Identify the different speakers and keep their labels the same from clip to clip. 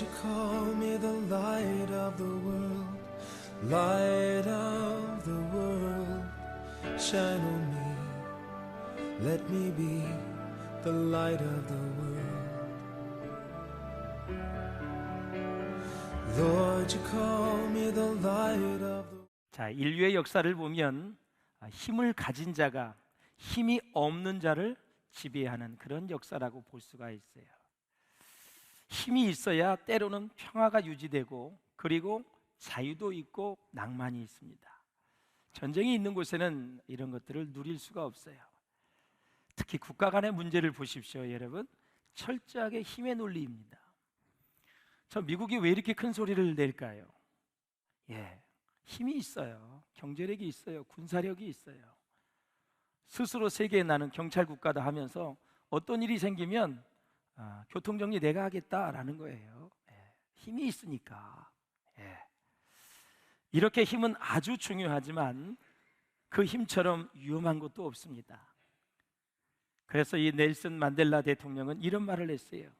Speaker 1: Lord, you call me the light of the world, light of the world, shine on me, let me be the light of the world. Lord, you call me the light of the world.
Speaker 2: 자, 인류의 역사를 보면 힘을 가진 자가 힘이 없는 자를 지배하는 그런 역사라고 볼 수가 있어요. 힘이 있어야 때로는 평화가 유지되고 그리고 자유도 있고 낭만이 있습니다. 전쟁이 있는 곳에는 이런 것들을 누릴 수가 없어요. 특히 국가 간의 문제를 보십시오, 여러분. 철저하게 힘의 논리입니다. 저 미국이 왜 이렇게 큰 소리를 낼까요? 힘이 있어요. 경제력이 있어요. 군사력이 있어요. 스스로 세계에 나는 경찰 국가다 하면서 어떤 일이 생기면 교통정리 내가 하겠다라는 거예요. 힘이 있으니까. 이렇게 힘은 아주 중요하지만 그 힘처럼 위험한 것도 없습니다. 그래서 이 넬슨 만델라 대통령은 이런 말을 했어요.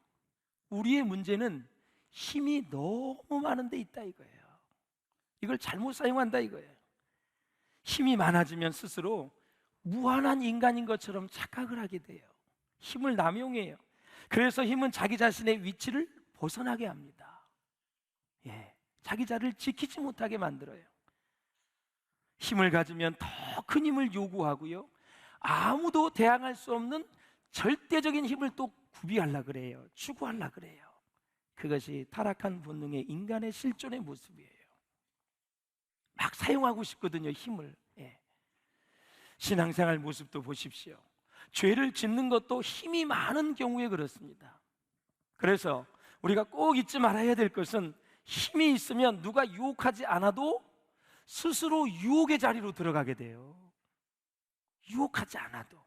Speaker 2: 우리의 문제는 힘이 너무 많은 데 있다 이거예요. 이걸 잘못 사용한다 이거예요. 힘이 많아지면 스스로 무한한 인간인 것처럼 착각을 하게 돼요. 힘을 남용해요. 그래서 힘은 자기 자신의 위치를 벗어나게 합니다. 자기 자리를 지키지 못하게 만들어요. 힘을 가지면 더 큰 힘을 요구하고요, 아무도 대항할 수 없는 절대적인 힘을 또 구비하려고 그래요. 추구하려고 그래요. 그것이 타락한 본능의 인간의 실존의 모습이에요. 막 사용하고 싶거든요, 힘을. 신앙생활 모습도 보십시오. 죄를 짓는 것도 힘이 많은 경우에 그렇습니다. 그래서 우리가 꼭 잊지 말아야 될 것은 힘이 있으면 누가 유혹하지 않아도 스스로 유혹의 자리로 들어가게 돼요. 유혹하지 않아도.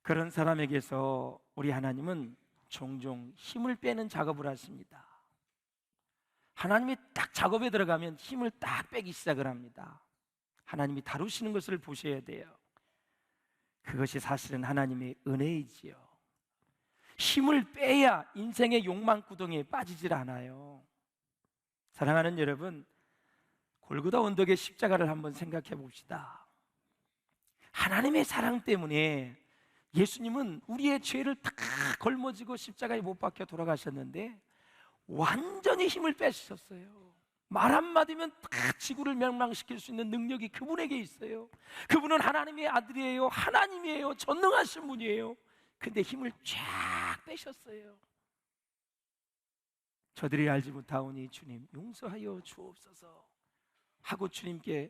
Speaker 2: 그런 사람에게서 우리 하나님은 종종 힘을 빼는 작업을 하십니다. 하나님이 딱 작업에 들어가면 힘을 딱 빼기 시작을 합니다. 하나님이 다루시는 것을 보셔야 돼요. 그것이 사실은 하나님의 은혜이지요. 힘을 빼야 인생의 욕망구덩이에 빠지질 않아요. 사랑하는 여러분, 골고다 언덕의 십자가를 한번 생각해 봅시다. 하나님의 사랑 때문에 예수님은 우리의 죄를 다 걸머지고 십자가에 못 박혀 돌아가셨는데 완전히 힘을 빼주셨어요. 말 한마디면 다 지구를 멸망시킬 수 있는 능력이 그분에게 있어요. 그분은 하나님의 아들이에요. 하나님이에요. 전능하신 분이에요. 근데 힘을 쫙 빼셨어요. 저들이 알지 못하오니 주님 용서하여 주옵소서 하고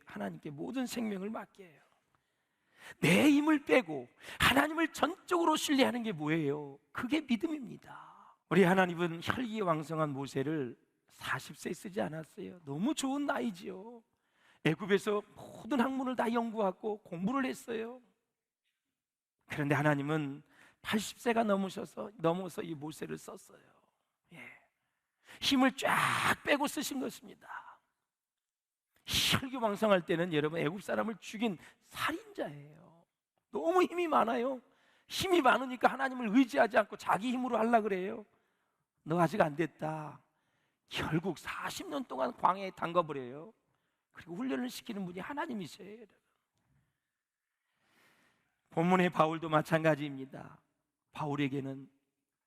Speaker 2: 하나님께 모든 생명을 맡겨요. 내 힘을 빼고 하나님을 전적으로 신뢰하는 게 뭐예요? 그게 믿음입니다. 우리 하나님은 혈기왕성한 모세를 40세에 쓰지 않았어요. 너무 좋은 나이지요. 애굽에서 모든 학문을 다 연구하고 공부를 했어요. 그런데 하나님은 80세가 넘어서 이 모세를 썼어요. 힘을 쫙 빼고 쓰신 것입니다. 혈기왕성할 때는 여러분 애굽 사람을 죽인 살인자예요. 너무 힘이 많아요. 힘이 많으니까 하나님을 의지하지 않고 자기 힘으로 하려고 그래요. 너 아직 안 됐다. 결국 40년 동안 광야에 담가버려요. 그리고 훈련을 시키는 분이 하나님이세요, 여러분. 본문의 바울도 마찬가지입니다. 바울에게는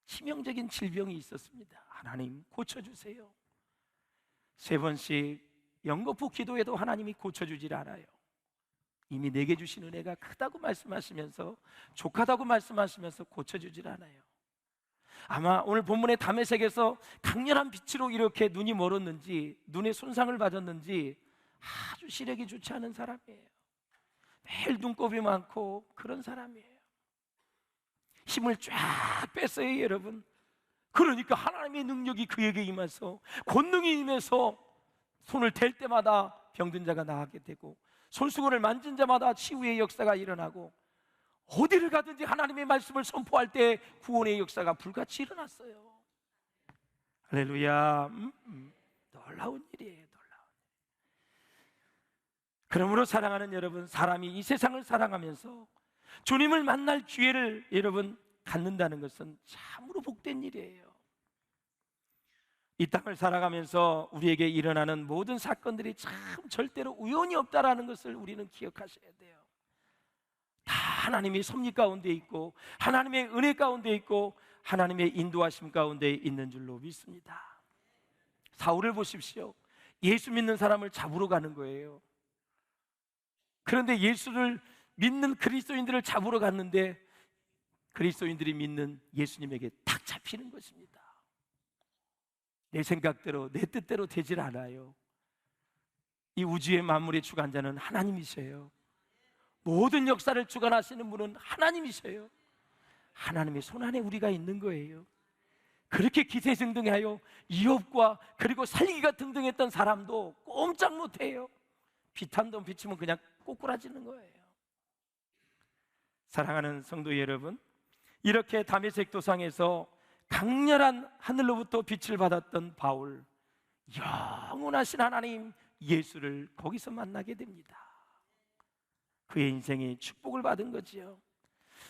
Speaker 2: 치명적인 질병이 있었습니다. 하나님 고쳐주세요. 3번씩 연거푸 기도해도 하나님이 고쳐주질 않아요. 이미 내게 주신 은혜가 크다고 말씀하시면서, 족하다고 말씀하시면서 고쳐주질 않아요. 아마 오늘 본문의 다메섹에서 강렬한 빛으로 이렇게 눈이 멀었는지, 눈에 손상을 받았는지 아주 시력이 좋지 않은 사람이에요. 매일 눈곱이 많고 그런 사람이에요. 힘을 쫙 뺐어요, 여러분. 그러니까 하나님의 능력이 그에게 임해서, 권능이 임해서 손을 댈 때마다 병든 자가 나가게 되고, 손수건을 만진 자마다 치유의 역사가 일어나고, 어디를 가든지 하나님의 말씀을 선포할 때 구원의 역사가 불같이 일어났어요. 할렐루야. 놀라운 일이에요, 놀라운 일. 그러므로 사랑하는 여러분, 사람이 이 세상을 살아가면서 주님을 만날 기회를 여러분 갖는다는 것은 참으로 복된 일이에요. 이 땅을 살아가면서 우리에게 일어나는 모든 사건들이 참 절대로 우연이 없다라는 것을 우리는 기억하셔야 돼요. 다 하나님의 섭리 가운데 있고 하나님의 은혜 가운데 있고 하나님의 인도하심 가운데 있는 줄로 믿습니다. 사울을 보십시오. 예수 믿는 사람을 잡으러 가는 거예요. 그런데 예수를 믿는 그리스도인들을 잡으러 갔는데 그리스도인들이 믿는 예수님에게 탁 잡히는 것입니다. 내 생각대로 내 뜻대로 되질 않아요. 이 우주의 만물의 주관자는 하나님이세요. 모든 역사를 주관하시는 분은 하나님이세요. 하나님의 손안에 우리가 있는 거예요. 그렇게 기세등등하여 이업과 그리고 살기가 등등했던 사람도 꼼짝 못해요. 빛 한 번 비치면 그냥 꼬꾸라지는 거예요. 사랑하는 성도 여러분, 이렇게 다메섹 도상에서 강렬한 하늘로부터 빛을 받았던 바울, 영원하신 하나님 예수를 거기서 만나게 됩니다. 그의 인생이 축복을 받은 거지요.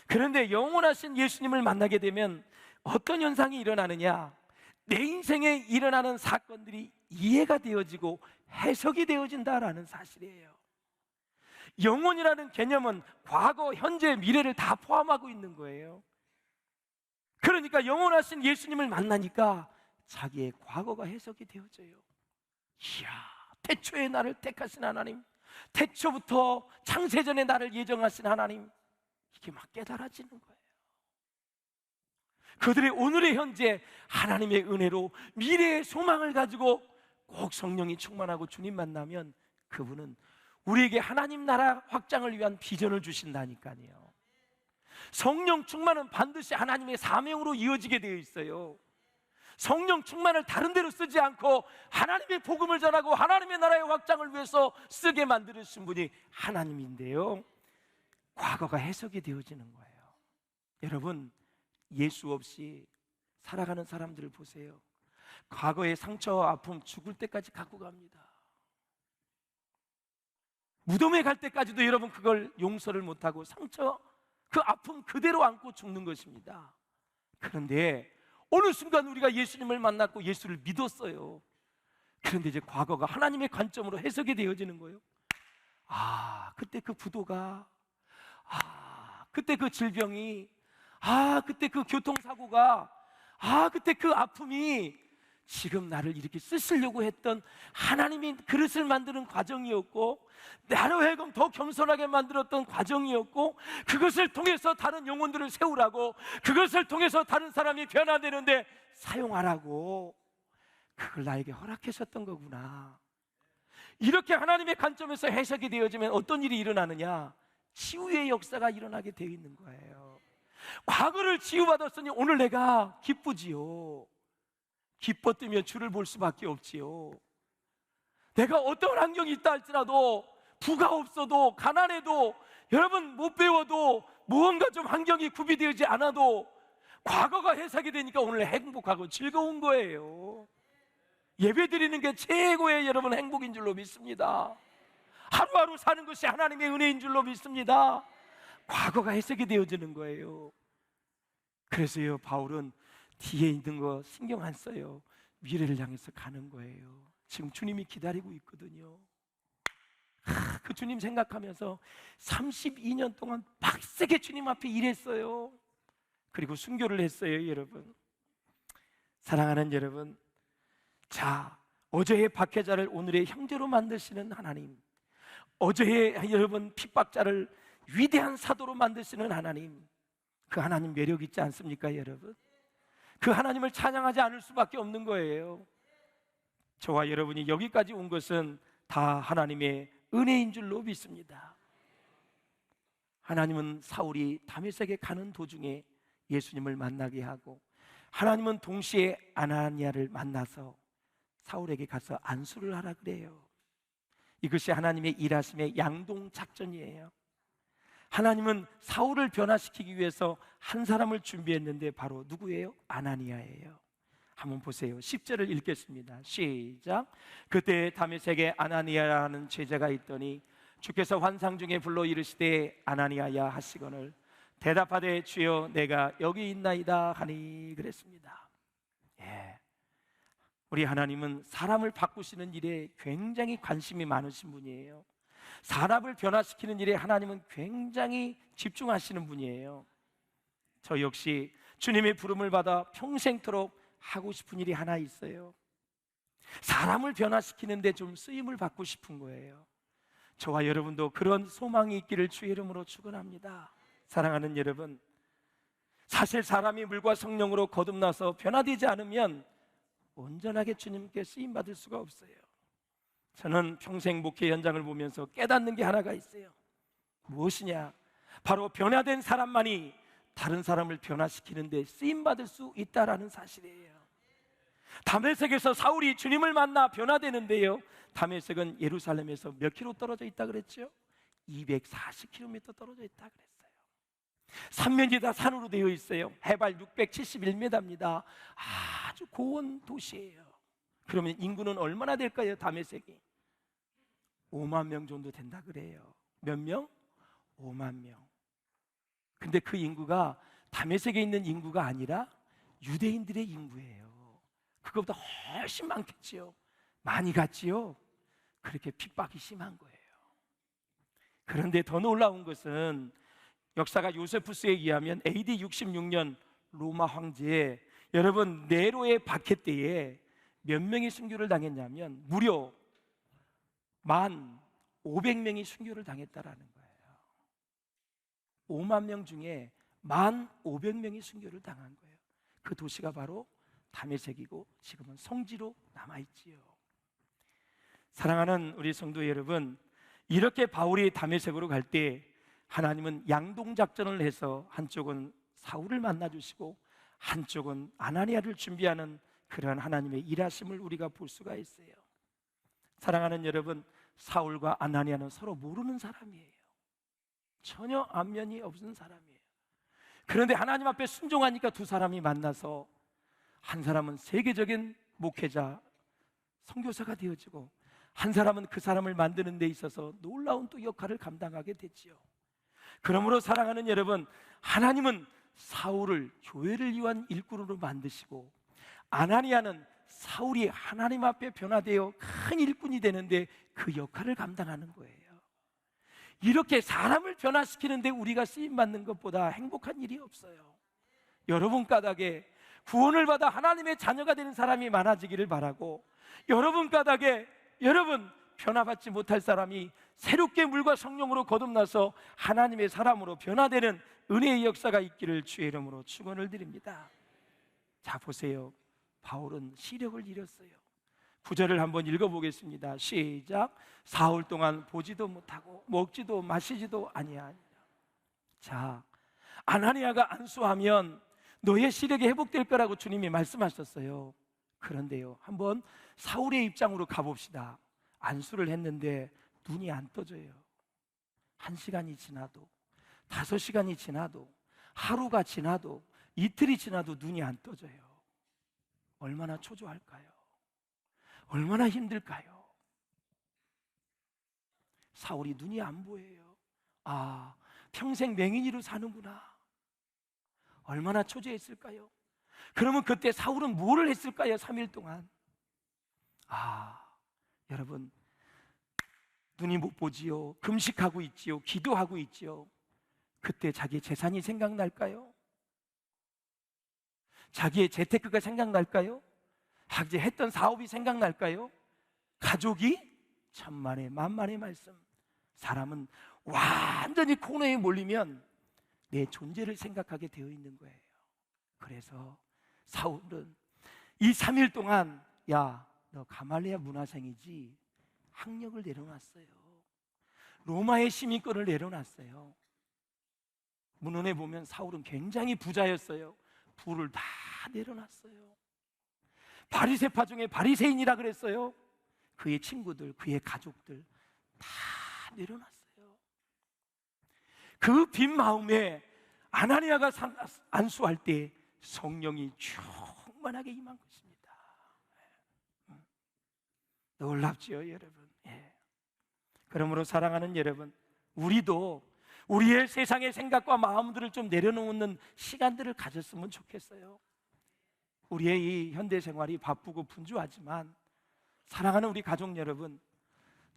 Speaker 2: 그런데 영원하신 예수님을 만나게 되면 어떤 현상이 일어나느냐? 내 인생에 일어나는 사건들이 이해가 되어지고 해석이 되어진다라는 사실이에요. 영혼이라는 개념은 과거, 현재, 미래를 다 포함하고 있는 거예요. 그러니까 영원하신 예수님을 만나니까 자기의 과거가 해석이 되어져요. 이야, 태초에 나를 택하신 하나님, 태초부터 창세전에 나를 예정하신 하나님, 이게 막 깨달아지는 거예요. 그들의 오늘의 현재 하나님의 은혜로 미래의 소망을 가지고 꼭 성령이 충만하고 주님 만나면 그분은 우리에게 하나님 나라 확장을 위한 비전을 주신다니까요. 성령 충만은 반드시 하나님의 사명으로 이어지게 되어 있어요. 성령 충만을 다른 데로 쓰지 않고 하나님의 복음을 전하고 하나님의 나라의 확장을 위해서 쓰게 만드신 분이 하나님인데요, 과거가 해석이 되어지는 거예요. 여러분, 예수 없이 살아가는 사람들을 보세요. 과거의 상처와 아픔 죽을 때까지 갖고 갑니다. 무덤에 갈 때까지도 여러분 그걸 용서를 못하고 상처, 그 아픔 그대로 안고 죽는 것입니다. 그런데 어느 순간 우리가 예수님을 만났고 예수를 믿었어요. 그런데 이제 과거가 하나님의 관점으로 해석이 되어지는 거예요. 아, 그때 그 부도가, 그때 그 질병이, 그때 그 교통사고가, 그때 그 아픔이 지금 나를 이렇게 쓰시려고 했던 하나님이 그릇을 만드는 과정이었고, 나로 하여금 더 겸손하게 만들었던 과정이었고, 그것을 통해서 다른 영혼들을 세우라고, 그것을 통해서 다른 사람이 변화되는데 사용하라고, 그걸 나에게 허락하셨던 거구나. 이렇게 하나님의 관점에서 해석이 되어지면 어떤 일이 일어나느냐? 치유의 역사가 일어나게 되어 있는 거예요. 과거를 치유받았으니 오늘 내가 기쁘지요. 기뻤으면 주를 볼 수밖에 없지요. 내가 어떤 환경이 있다 할지라도, 부가 없어도, 가난해도, 여러분 못 배워도, 무언가 좀 환경이 구비되지 않아도 과거가 해석이 되니까 오늘 행복하고 즐거운 거예요. 예배 드리는 게 최고의 여러분 행복인 줄로 믿습니다. 하루하루 사는 것이 하나님의 은혜인 줄로 믿습니다. 과거가 해석이 되어지는 거예요. 그래서요, 바울은 뒤에 있는 거 신경 안 써요. 미래를 향해서 가는 거예요. 지금 주님이 기다리고 있거든요. 그 주님 생각하면서 32년 동안 빡세게 주님 앞에 일했어요. 그리고 순교를 했어요. 여러분, 사랑하는 여러분, 자, 어제의 박해자를 오늘의 형제로 만드시는 하나님, 어제의 여러분 핍박자를 위대한 사도로 만드시는 하나님, 그 하나님 매력 있지 않습니까? 여러분, 그 하나님을 찬양하지 않을 수밖에 없는 거예요. 저와 여러분이 여기까지 온 것은 다 하나님의 은혜인 줄로 믿습니다. 하나님은 사울이 다메섹에 가는 도중에 예수님을 만나게 하고, 하나님은 동시에 아나니아를 만나서 사울에게 가서 안수를 하라 그래요. 이것이 하나님의 일하심의 양동 작전이에요. 하나님은 사울을 변화시키기 위해서 한 사람을 준비했는데 바로 누구예요? 아나니아예요. 한번 보세요. 10절을 읽겠습니다. 시작. 그때 다메섹에 아나니아라는 제자가 있더니 주께서 환상 중에 불러 이르시되 아나니아야 하시거늘 대답하되 주여 내가 여기 있나이다 하니 그랬습니다. 예. 우리 하나님은 사람을 바꾸시는 일에 굉장히 관심이 많으신 분이에요. 사람을 변화시키는 일에 하나님은 굉장히 집중하시는 분이에요. 저 역시 주님의 부름을 받아 평생토록 하고 싶은 일이 하나 있어요. 사람을 변화시키는데 좀 쓰임을 받고 싶은 거예요. 저와 여러분도 그런 소망이 있기를 주의 이름으로 축원합니다. 사랑하는 여러분, 사실 사람이 물과 성령으로 거듭나서 변화되지 않으면 온전하게 주님께 쓰임받을 수가 없어요. 저는 평생 목회 현장을 보면서 깨닫는 게 하나가 있어요. 무엇이냐? 바로 변화된 사람만이 다른 사람을 변화시키는데 쓰임받을 수 있다라는 사실이에요. 다메섹에서 사울이 주님을 만나 변화되는데요, 다메섹은 예루살렘에서 몇 킬로 떨어져 있다 그랬죠? 240km 떨어져 있다 그랬어요. 삼면이 다 산으로 되어 있어요. 해발 671m입니다. 아주 고원 도시예요. 그러면 인구는 얼마나 될까요? 다메섹이 5만 명 정도 된다 그래요. 몇 명? 5만 명. 근데 그 인구가 다메섹에 있는 인구가 아니라 유대인들의 인구예요. 그것보다 훨씬 많겠지요. 많이 갔지요. 그렇게 핍박이 심한 거예요. 그런데 더 놀라운 것은 역사가 요세푸스에 의하면 AD 66년 로마 황제, 여러분 네로의 박해 때에 몇 명이 순교를 당했냐면 무려 1,500명이 순교를 당했다라는 거예요. 5만 명 중에 1,500명이 순교를 당한 거예요. 그 도시가 바로 다메섹이고 지금은 성지로 남아있지요. 사랑하는 우리 성도 여러분, 이렇게 바울이 다메섹으로 갈 때 하나님은 양동작전을 해서 한쪽은 사울을 만나주시고 한쪽은 아나니아를 준비하는 그러한 하나님의 일하심을 우리가 볼 수가 있어요. 사랑하는 여러분, 사울과 아나니아는 서로 모르는 사람이에요. 전혀 안면이 없는 사람이에요. 그런데 하나님 앞에 순종하니까 두 사람이 만나서 한 사람은 세계적인 목회자, 선교사가 되어지고 한 사람은 그 사람을 만드는 데 있어서 놀라운 또 역할을 감당하게 됐지요. 그러므로 사랑하는 여러분, 하나님은 사울을 교회를 위한 일꾼으로 만드시고 아나니아는 사울이 하나님 앞에 변화되어 큰 일꾼이 되는데 그 역할을 감당하는 거예요. 이렇게 사람을 변화시키는데 우리가 쓰임받는 것보다 행복한 일이 없어요. 여러분 까닭에 구원을 받아 하나님의 자녀가 되는 사람이 많아지기를 바라고, 여러분 까닭에 여러분 변화받지 못할 사람이 새롭게 물과 성령으로 거듭나서 하나님의 사람으로 변화되는 은혜의 역사가 있기를 주의 이름으로 축원을 드립니다. 자, 보세요. 바울은 시력을 잃었어요. 9절을 한번 읽어보겠습니다. 시작. 사흘 동안 보지도 못하고 먹지도 마시지도 아니하니라. 자, 아나니아가 안수하면 너의 시력이 회복될 거라고 주님이 말씀하셨어요. 그런데요, 한번 사울의 입장으로 가봅시다. 안수를 했는데 눈이 안 떠져요. 1시간이 지나도, 5시간이 지나도, 하루가 지나도, 이틀이 지나도 눈이 안 떠져요. 얼마나 초조할까요? 얼마나 힘들까요? 사울이 눈이 안 보여요. 아, 평생 맹인이로 사는구나. 얼마나 초조했을까요? 그러면 그때 사울은 뭐를 했을까요? 3일 동안. 아, 여러분, 눈이 못 보지요. 금식하고 있지요. 기도하고 있지요. 그때 자기의 재산이 생각날까요? 자기의 재테크가 생각날까요? 자기 했던 사업이 생각날까요? 가족이? 천만의 만만의 말씀. 사람은 완전히 코너에 몰리면 내 존재를 생각하게 되어 있는 거예요. 그래서 사울은 이 3일 동안, 야, 너 가말리아 문화생이지? 학력을 내려놨어요. 로마의 시민권을 내려놨어요. 문헌에 보면 사울은 굉장히 부자였어요. 부를 다 내려놨어요. 바리새파 중에 바리새인이라 그랬어요. 그의 친구들, 그의 가족들 다 내려놨어요. 그 빈 마음에 아나니아가 안수할 때 성령이 충만하게 임한 것입니다. 놀랍지요, 여러분. 예. 그러므로 사랑하는 여러분, 우리도 우리의 세상의 생각과 마음들을 좀 내려놓는 시간들을 가졌으면 좋겠어요. 우리의 이 현대 생활이 바쁘고 분주하지만 사랑하는 우리 가족 여러분,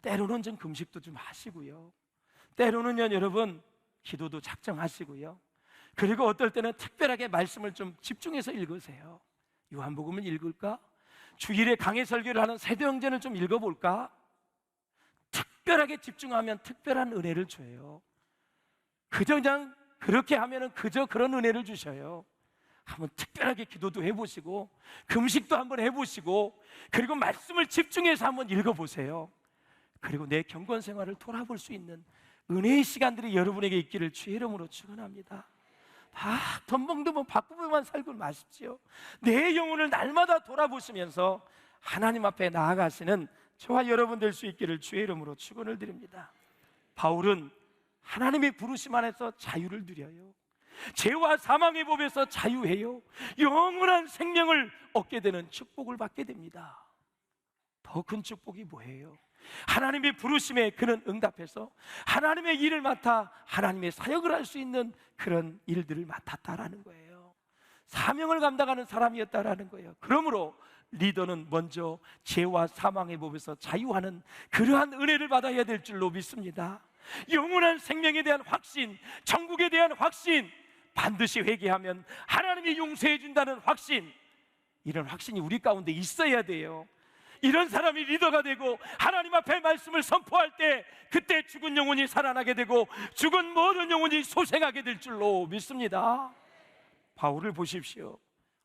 Speaker 2: 때로는 좀 금식도 좀 하시고요, 때로는요 여러분 기도도 작정하시고요, 그리고 어떨 때는 특별하게 말씀을 좀 집중해서 읽으세요. 요한복음을 읽을까? 주일에 강해 설교를 하는 세도영전을 좀 읽어볼까? 특별하게 집중하면 특별한 은혜를 줘요. 그냥 그렇게 하면은 그저 그런 은혜를 주셔요. 한번 특별하게 기도도 해보시고 금식도 한번 해보시고 그리고 말씀을 집중해서 한번 읽어보세요. 그리고 내 경건 생활을 돌아볼 수 있는 은혜의 시간들이 여러분에게 있기를 주의 이름으로 축원합니다. 덤벙덤벙 바꾸고만 살고 마십시오. 내 영혼을 날마다 돌아보시면서 하나님 앞에 나아가시는 저와 여러분 될 수 있기를 주의 이름으로 축원을 드립니다. 바울은 하나님의 부르심 안에서 자유를 누려요. 죄와 사망의 법에서 자유해요. 영원한 생명을 얻게 되는 축복을 받게 됩니다. 더 큰 축복이 뭐예요? 하나님의 부르심에 그는 응답해서 하나님의 일을 맡아 하나님의 사역을 할 수 있는 그런 일들을 맡았다라는 거예요. 사명을 감당하는 사람이었다라는 거예요. 그러므로 리더는 먼저 죄와 사망의 법에서 자유하는 그러한 은혜를 받아야 될 줄로 믿습니다. 영원한 생명에 대한 확신, 천국에 대한 확신, 반드시 회개하면 하나님이 용서해 준다는 확신, 이런 확신이 우리 가운데 있어야 돼요. 이런 사람이 리더가 되고 하나님 앞에 말씀을 선포할 때 그때 죽은 영혼이 살아나게 되고 죽은 모든 영혼이 소생하게 될 줄로 믿습니다. 바울을 보십시오.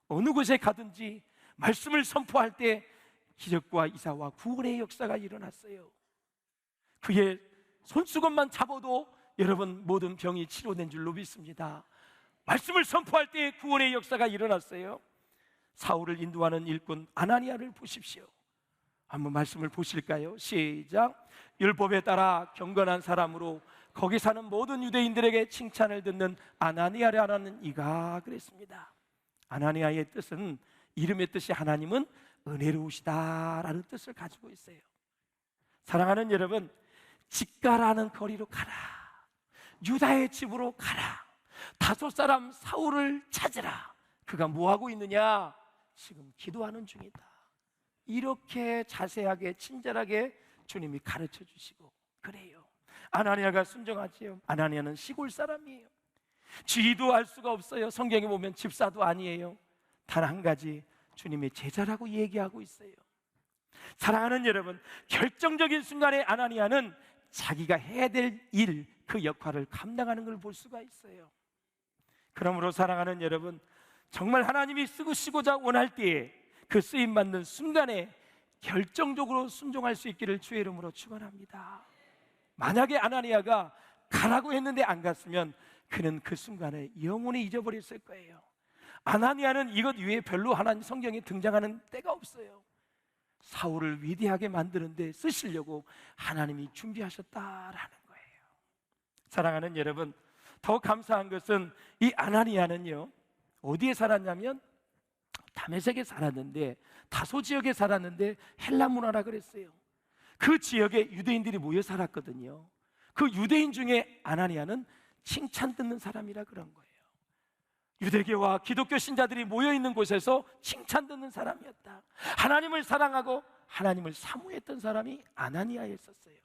Speaker 2: 어느 곳에 가든지 말씀을 선포할 때 기적과 이사와 구원의 역사가 일어났어요. 그의 손수건만 잡아도 여러분 모든 병이 치료된 줄로 믿습니다. 말씀을 선포할 때 구원의 역사가 일어났어요. 사울을 인도하는 일꾼 아나니아를 보십시오. 한번 말씀을 보실까요? 시작. 율법에 따라 경건한 사람으로 거기 사는 모든 유대인들에게 칭찬을 듣는 아나니아라는 이가 그랬습니다. 아나니아의 뜻은, 이름의 뜻이 하나님은 은혜로우시다라는 뜻을 가지고 있어요. 사랑하는 여러분, 직가라는 거리로 가라, 유다의 집으로 가라, 다소 사람 사울을 찾으라. 그가 뭐하고 있느냐? 지금 기도하는 중이다. 이렇게 자세하게 친절하게 주님이 가르쳐 주시고 그래요. 아나니아가 순종하지요. 아나니아는 시골 사람이에요. 지도 알 수가 없어요. 성경에 보면 집사도 아니에요. 단 한 가지, 주님의 제자라고 얘기하고 있어요. 사랑하는 여러분, 결정적인 순간에 아나니아는 자기가 해야 될 일, 그 역할을 감당하는 걸 볼 수가 있어요. 그러므로 사랑하는 여러분, 정말 하나님이 쓰시고자 원할 때에 그 쓰임받는 순간에 결정적으로 순종할 수 있기를 주의 이름으로 축원합니다. 만약에 아나니아가 가라고 했는데 안 갔으면 그는 그 순간에 영원히 잊어버렸을 거예요. 아나니아는 이것 외에 별로 하나님 성경에 등장하는 때가 없어요. 사울을 위대하게 만드는데 쓰시려고 하나님이 준비하셨다라는 거예요. 사랑하는 여러분, 더 감사한 것은 이 아나니아는요, 어디에 살았냐면 다메섹에 살았는데, 다소 지역에 살았는데 헬라 문화라 그랬어요. 그 지역에 유대인들이 모여 살았거든요. 그 유대인 중에 아나니아는 칭찬 듣는 사람이라 그런 거예요. 유대교와 기독교 신자들이 모여 있는 곳에서 칭찬 듣는 사람이었다. 하나님을 사랑하고 하나님을 사모했던 사람이 아나니아였었어요.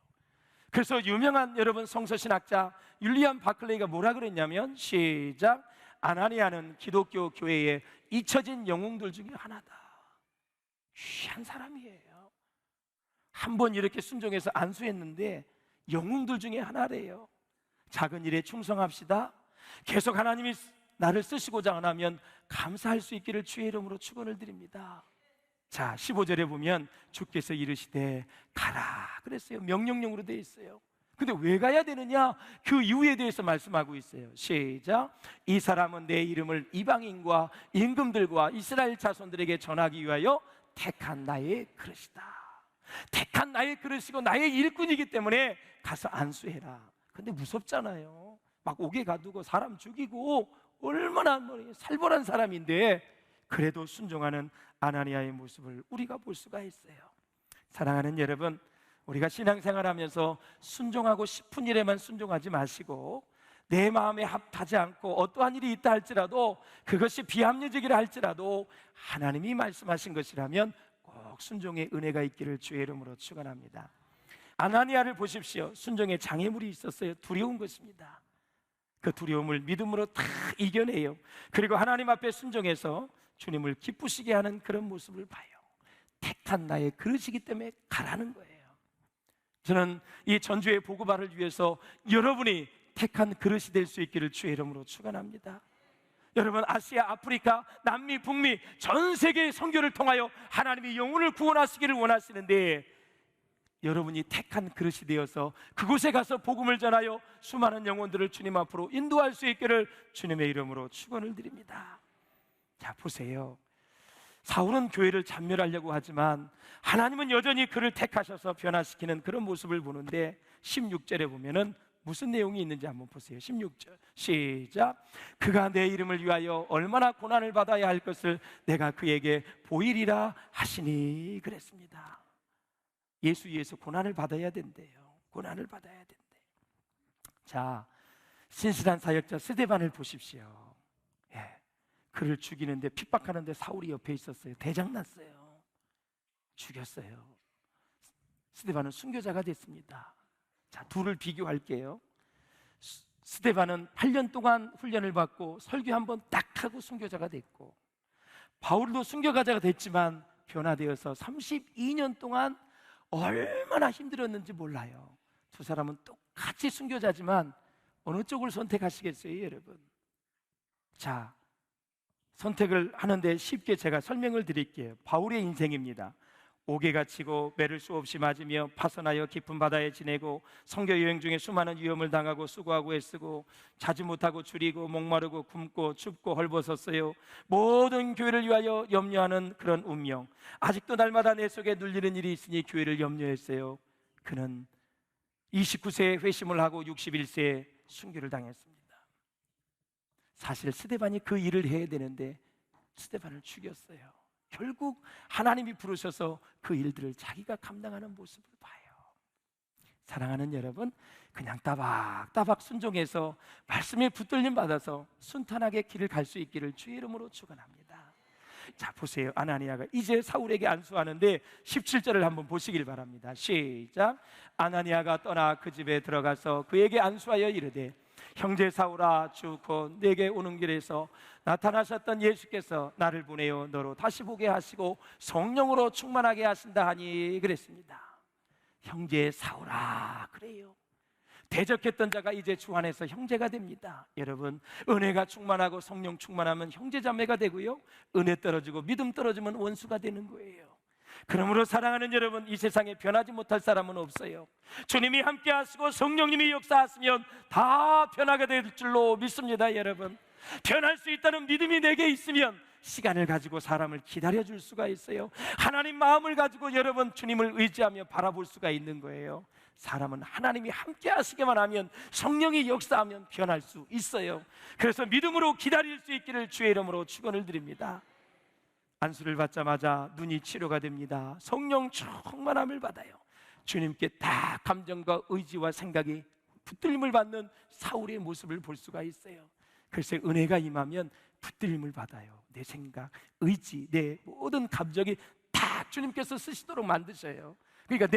Speaker 2: 그래서 유명한 여러분 성서신학자 율리안 바클레이가 뭐라 그랬냐면, 시작. 아나니아는 기독교 교회의 잊혀진 영웅들 중에 하나다. 귀한 사람이에요. 한번 이렇게 순종해서 안수했는데 영웅들 중에 하나래요. 작은 일에 충성합시다. 계속 하나님이 나를 쓰시고자 하면 감사할 수 있기를 주의 이름으로 축원을 드립니다. 자, 15절에 보면 주께서 이르시되 가라 그랬어요. 명령령으로 되어 있어요. 근데 왜 가야 되느냐? 그 이유에 대해서 말씀하고 있어요. 시작. 이 사람은 내 이름을 이방인과 임금들과 이스라엘 자손들에게 전하기 위하여 택한 나의 그릇이다. 택한 나의 그릇이고 나의 일꾼이기 때문에 가서 안수해라. 근데 무섭잖아요. 막 옥에 가두고 사람 죽이고 얼마나 살벌한 사람인데 그래도 순종하는 아나니아의 모습을 우리가 볼 수가 있어요. 사랑하는 여러분, 우리가 신앙생활하면서 순종하고 싶은 일에만 순종하지 마시고 내 마음에 합하지 않고 어떠한 일이 있다 할지라도, 그것이 비합리적이라 할지라도 하나님이 말씀하신 것이라면 꼭 순종의 은혜가 있기를 주의 이름으로 축원합니다. 아나니아를 보십시오. 순종의 장애물이 있었어요. 두려운 것입니다. 그 두려움을 믿음으로 다 이겨내요. 그리고 하나님 앞에 순종해서 주님을 기쁘시게 하는 그런 모습을 봐요. 택한 나의 그릇이기 때문에 가라는 거예요. 저는 이 전주의 보고발을 위해서 여러분이 택한 그릇이 될 수 있기를 주의 이름으로 축원합니다. 여러분, 아시아, 아프리카, 남미, 북미 전 세계의 선교를 통하여 하나님이 영혼을 구원하시기를 원하시는데, 여러분이 택한 그릇이 되어서 그곳에 가서 복음을 전하여 수많은 영혼들을 주님 앞으로 인도할 수 있기를 주님의 이름으로 축원을 드립니다. 자, 보세요. 사울은 교회를 잔멸하려고 하지만 하나님은 여전히 그를 택하셔서 변화시키는 그런 모습을 보는데, 16절에 보면은 무슨 내용이 있는지 한번 보세요. 16절 시작. 그가 내 이름을 위하여 얼마나 고난을 받아야 할 것을 내가 그에게 보이리라 하시니 그랬습니다. 예수 위해서 고난을 받아야 된대요. 고난을 받아야 된대. 자, 신실한 사역자 스데반을 보십시오. 예, 그를 죽이는데, 핍박하는데 사울이 옆에 있었어요. 대장났어요. 죽였어요. 스데반은 순교자가 됐습니다. 자, 둘을 비교할게요. 스데반은 8년 동안 훈련을 받고 설교 한번 딱 하고 순교자가 됐고, 바울도 순교자가 됐지만 변화되어서 32년 동안 얼마나 힘들었는지 몰라요. 두 사람은 똑같이 순교자지만 어느 쪽을 선택하시겠어요, 여러분? 자, 선택을 하는데 쉽게 제가 설명을 드릴게요. 바울의 인생입니다. 옥에 갇히고 매를 수없이 맞으며 파선하여 깊은 바다에 지내고, 선교 여행 중에 수많은 위험을 당하고 수고하고 애쓰고, 자지 못하고 줄이고 목마르고 굶고 춥고 헐벗었어요. 모든 교회를 위하여 염려하는 그런 운명. 아직도 날마다 내 속에 눌리는 일이 있으니 교회를 염려했어요. 그는 29세에 회심을 하고 61세에 순교를 당했습니다. 사실 스데반이 그 일을 해야 되는데 스데반을 죽였어요. 결국 하나님이 부르셔서 그 일들을 자기가 감당하는 모습을 봐요. 사랑하는 여러분, 그냥 따박따박 순종해서 말씀에 붙들림 받아서 순탄하게 길을 갈 수 있기를 주의 이름으로 축원합니다. 자, 보세요. 아나니아가 이제 사울에게 안수하는데 17절을 한번 보시길 바랍니다. 시작. 아나니아가 떠나 그 집에 들어가서 그에게 안수하여 이르되, 형제 사울아, 주 곧 내게 오는 길에서 나타나셨던 예수께서 나를 보내어 너로 다시 보게 하시고 성령으로 충만하게 하신다 하니 그랬습니다. 형제 사울아, 그래요. 대적했던 자가 이제 주 안에서 형제가 됩니다. 여러분, 은혜가 충만하고 성령 충만하면 형제자매가 되고요, 은혜 떨어지고 믿음 떨어지면 원수가 되는 거예요. 그러므로 사랑하는 여러분, 이 세상에 변하지 못할 사람은 없어요. 주님이 함께 하시고 성령님이 역사하시면 다 변하게 될 줄로 믿습니다. 여러분, 변할 수 있다는 믿음이 내게 있으면 시간을 가지고 사람을 기다려줄 수가 있어요. 하나님 마음을 가지고 여러분 주님을 의지하며 바라볼 수가 있는 거예요. 사람은 하나님이 함께 하시기만 하면, 성령이 역사하면 변할 수 있어요. 그래서 믿음으로 기다릴 수 있기를 주의 이름으로 축원을 드립니다. 안수를 받자마자 눈이 치료가 됩니다. 성령 충만함을 받아요. 주님께 다 감정과 의지와 생각이 붙들림을 받는 사울의 모습을 볼 수가 있어요. 그래서 은혜가 임하면 붙들림을 받아요. 내 생각, 의지, 내 모든 감정이 다 주님께서 쓰시도록 만드셔요. 그러니까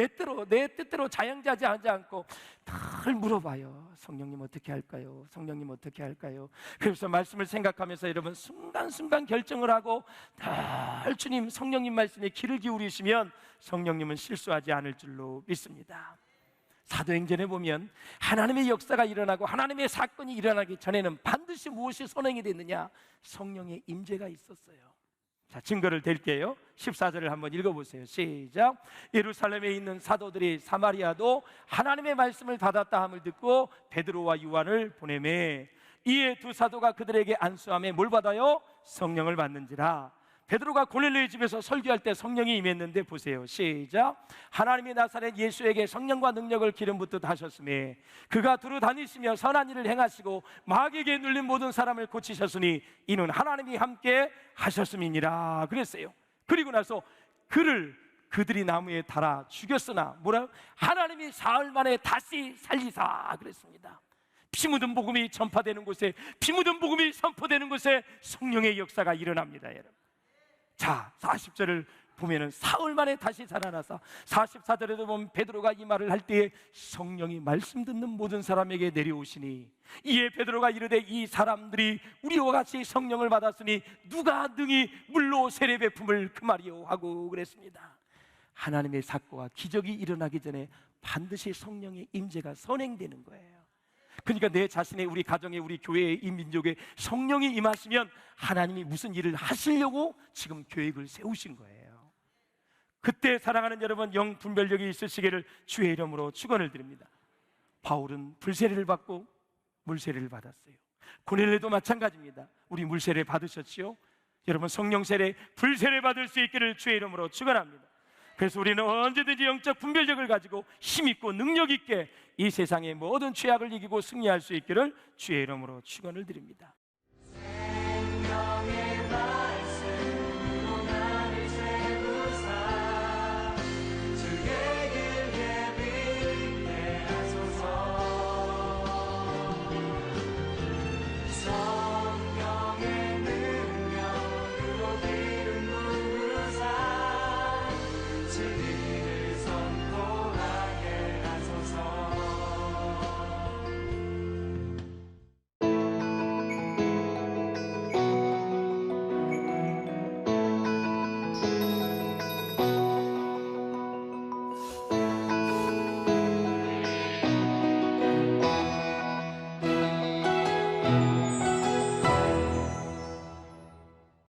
Speaker 2: 내 뜻대로 자양자재하지 않고 늘 물어봐요. 성령님 어떻게 할까요? 성령님 어떻게 할까요? 그래서 말씀을 생각하면서 여러분 순간순간 결정을 하고 늘 주님, 성령님 말씀에 귀를 기울이시면 성령님은 실수하지 않을 줄로 믿습니다. 사도행전에 보면 하나님의 역사가 일어나고 하나님의 사건이 일어나기 전에는 반드시 무엇이 선행이 됐느냐? 성령의 임재가 있었어요. 자, 증거를 댈게요. 14절을 한번 읽어보세요. 시작. 예루살렘에 있는 사도들이 사마리아도 하나님의 말씀을 받았다 함을 듣고 베드로와 요한을 보내매, 이에 두 사도가 그들에게 안수함에 뭘 받아요? 성령을 받는지라. 베드로가 고넬료의 집에서 설교할 때 성령이 임했는데, 보세요. 시작. 하나님이 나사렛 예수에게 성령과 능력을 기름 붓듯 하셨으며 그가 두루 다니시며 선한 일을 행하시고 마귀에게 눌린 모든 사람을 고치셨으니 이는 하나님이 함께 하셨음이니라 그랬어요. 그리고 나서 그들이 나무에 달아 죽였으나 뭐라? 하나님이 사흘 만에 다시 살리사 그랬습니다. 피 묻은 복음이 전파되는 곳에, 피 묻은 복음이 선포되는 곳에 성령의 역사가 일어납니다, 여러분. 자, 40절을 보면은 사흘 만에 다시 살아나서 44절에도 보면 베드로가 이 말을 할 때에 성령이 말씀 듣는 모든 사람에게 내려오시니 이에 베드로가 이르되 이 사람들이 우리와 같이 성령을 받았으니 누가 능히 물로 세례 베품을 금하리요 하고 그랬습니다. 하나님의 사건과 기적이 일어나기 전에 반드시 성령의 임재가 선행되는 거예요. 그러니까 내 자신의, 우리 가정에, 우리 교회에, 이 민족에 성령이 임하시면 하나님이 무슨 일을 하시려고 지금 계획을 세우신 거예요. 그때 사랑하는 여러분, 영 분별력이 있으시기를 주의 이름으로 축원을 드립니다. 바울은 불세례를 받고 물세례를 받았어요. 고넬료도 마찬가지입니다. 우리 물세례 받으셨지요? 여러분, 성령 세례, 불세례 받을 수 있기를 주의 이름으로 축원합니다. 그래서 우리는 언제든지 영적 분별력을 가지고 힘있고 능력있게 이 세상의 모든 죄악을 이기고 승리할 수 있기를 주의 이름으로 축원을 드립니다.